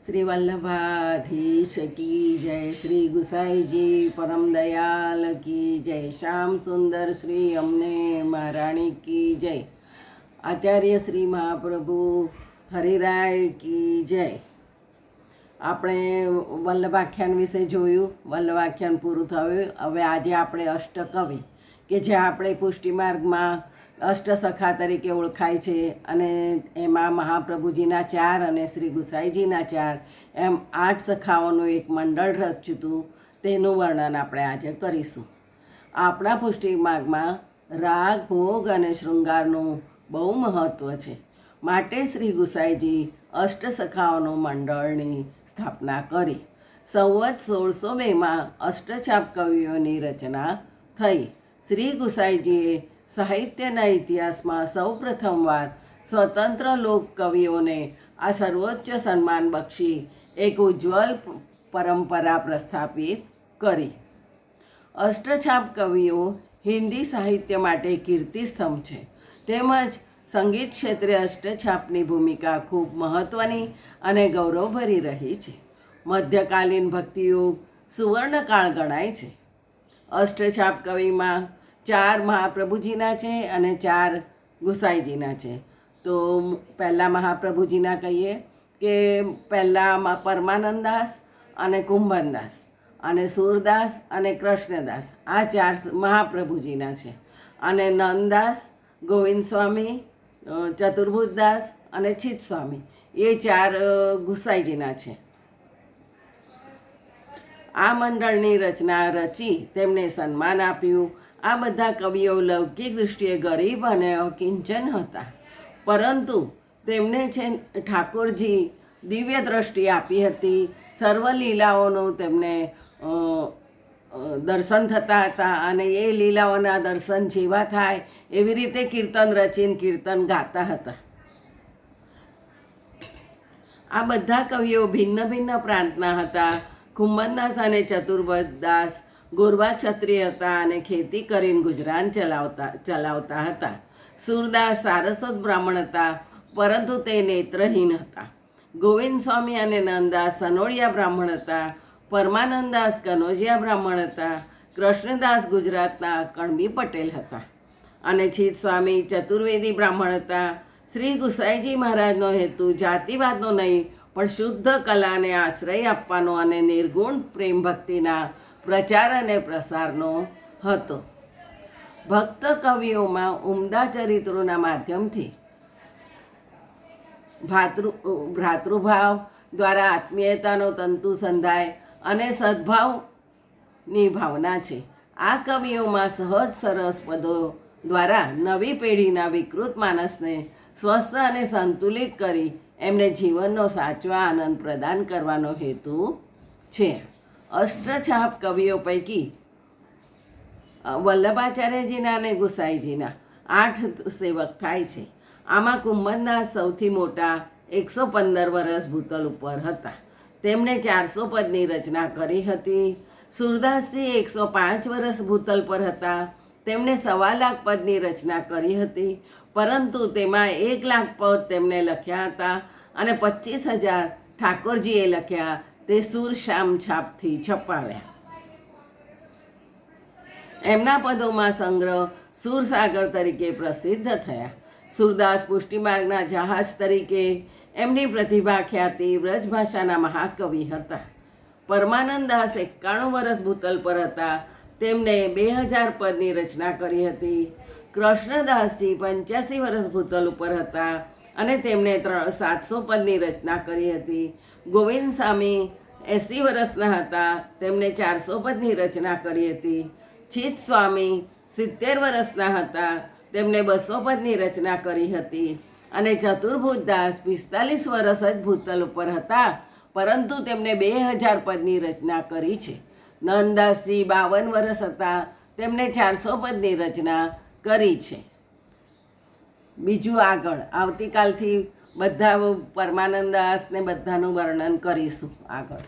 श्री वल्लभाधीश की जय। श्री गुसाई जी परम दयाल की जय। श्याम सुंदर श्री अमने महाराणी की जय। आचार्य श्री महाप्रभु हरिराय की जय। આપણે વલ્લભાખ્યાન વિશે જોયું. વલ્લભાખ્યાન પૂરું થયું. હવે આજે આપણે અષ્ટકવિ કે જે આપણે પુષ્ટિમાર્ગમાં અષ્ટસખા તરીકે ઓળખાય છે અને એમાં મહાપ્રભુજીના 4 અને શ્રી ગુસાઈજીના 4 એમ 8 સખાઓનું એક મંડળ રચ્યું હતું. તેનું વર્ણન આપણે આજે કરીશું. આપણા પુષ્ટિમાર્ગમાં રાગ, ભોગ અને શૃંગારનું બહુ મહત્ત્વ છે. માટે શ્રી ગુસાઈજી અષ્ટસખાઓનું મંડળની સ્થાપના કરી. સંવત 1602માં અષ્ટછાપ કવિઓની રચના થઈ. શ્રી ગુસાઈજીએ સાહિત્યના ઇતિહાસમાં સૌપ્રથમવાર સ્વતંત્ર લોક કવિઓને આ સર્વોચ્ચ સન્માન બક્ષી એક ઉજ્જવલ પરંપરા પ્રસ્થાપિત કરી. અષ્ટછાપ કવિઓ હિન્દી સાહિત્ય માટે કીર્તિસ્તંભ છે. તેમજ સંગીત ક્ષેત્રે અષ્ટછાપની ભૂમિકા ખૂબ મહત્ત્વની અને ગૌરવભરી રહી છે. મધ્યકાલીન ભક્તિયુગ સુવર્ણકાળ ગણાય છે. અષ્ટછાપ કવિમાં 4 મહાપ્રભુજીના છે અને 4 ગુસાઈજીના છે. તો પહેલાં મહાપ્રભુજીના કહીએ કે પહેલાં પરમાનંદાસ અને કુંભનદાસ અને સુરદાસ અને કૃષ્ણદાસ, આ 4 મહાપ્રભુજીના છે. અને નંદદાસ, ગોવિંદ સ્વામી, ચતુર્ભુજદાસ અને ચિત સ્વામી એ 4 ગુસાઈજીના છે. આ મંડળની રચના રચી તેમને સન્માન આપ્યું. આ બધા કવિઓ લૌકિક દૃષ્ટિએ ગરીબ અને અકિંચન હતા, પરંતુ તેમને છે ઠાકોરજી દિવ્ય દ્રષ્ટિ આપી હતી. સર્વ લીલાઓનું તેમને દર્શન થતા હતા અને એ લીલાઓના દર્શન જેવા થાય એવી રીતે કીર્તન રચીને કીર્તન ગાતા હતા. આ બધા કવિઓ ભિન્ન ભિન્ન પ્રાંતના હતા. કુંભનદાસ અને ચતુર્ભુજદાસ ગોરવા ક્ષત્રિય હતા અને ખેતી કરીને ગુજરાન ચલાવતા હતા. સુરદાસ સારસ્વત બ્રાહ્મણ હતા, પરંતુ તે નેત્રહીન હતા. ગોવિંદ સ્વામી અને નંદદાસ સનોડિયા બ્રાહ્મણ હતા. પરમાનંદાસ કનોજિયા બ્રાહ્મણ હતા. કૃષ્ણદાસ ગુજરાતના કણબી પટેલ હતા અને ચિત સ્વામી ચતુર્વેદી બ્રાહ્મણ હતા. શ્રી ગુસાઈજી મહારાજનો હેતુ જાતિવાદનો નહીં, પણ શુદ્ધ કલાને આશ્રય આપવાનો અને નિર્ગુણ પ્રેમ ભક્તિના પ્રચાર અને પ્રસારનો હતો. ભક્ત કવિઓમાં ઉમદા ચરિત્રોના માધ્યમથી ભ્રાતૃભાવ દ્વારા આત્મીયતાનો તંતુ સંધાય અને સદ્ભાવની ભાવના છે. આ કવિઓમાં સહજ સરસ પદો દ્વારા નવી પેઢીના વિકૃત માનસને સ્વસ્થ અને સંતુલિત કરી એમને જીવનનો સાચો આનંદ પ્રદાન કરવાનો હેતુ છે. અષ્ટછાપ કવિઓ પૈકી વલ્લભાચાર્યજીના અને ગુસાઈજીના 8 સેવક થાય છે. આમાં કુંભનદાસ સૌથી મોટા 115 વર્ષ ભૂતલ ઉપર હતા. તેમણે 400 પદની રચના કરી હતી. સુરદાસજી 105 વર્ષ ભૂતલ પર હતા. તેમણે 1.25 લાખ પદની રચના કરી હતી, પરંતુ તેમાં 1 લાખ પદ તેમણે લખ્યા હતા અને 25,000 ઠાકોરજીએ લખ્યા. તે સુરશ્યામ છાપથી છપાવ્યા. એમના પદોમાં સંગ્રહ સુરસાગર તરીકે પ્રસિદ્ધ થયા. સુરદાસ પુષ્ટિમાર્ગના જહાજ તરીકે એમની પ્રતિભા ખ્યાતિ વ્રજભાષાના મહાકવિ હતા. પરમાનંદાસ 91 વર્ષ ભૂતલ પર હતા. તેમણે 2000 પદની રચના કરી હતી. કૃષ્ણદાસજી 85 વર્ષ ભૂતલ ઉપર હતા અને તેમણે 700 પદની રચના કરી હતી. ગોવિંદ સ્વામી 80 વર્ષના હતા. તેમણે 400 પદની રચના કરી હતી. ચિત સ્વામી 70 વર્ષના હતા. તેમણે 200 પદની રચના કરી હતી. અને ચતુર્ભુજદાસ 45 વર્ષ જ ભૂતલ ઉપર હતા, પરંતુ તેમણે 2000 પદની રચના કરી છે. નંદદાસજી 52 વર્ષ હતા. તેમણે 400 પદની રચના કરી છે. બીજું આગળ આવતીકાલથી બધા પરમાનંદાસ ને બધાનું વર્ણન કરીશું આગળ.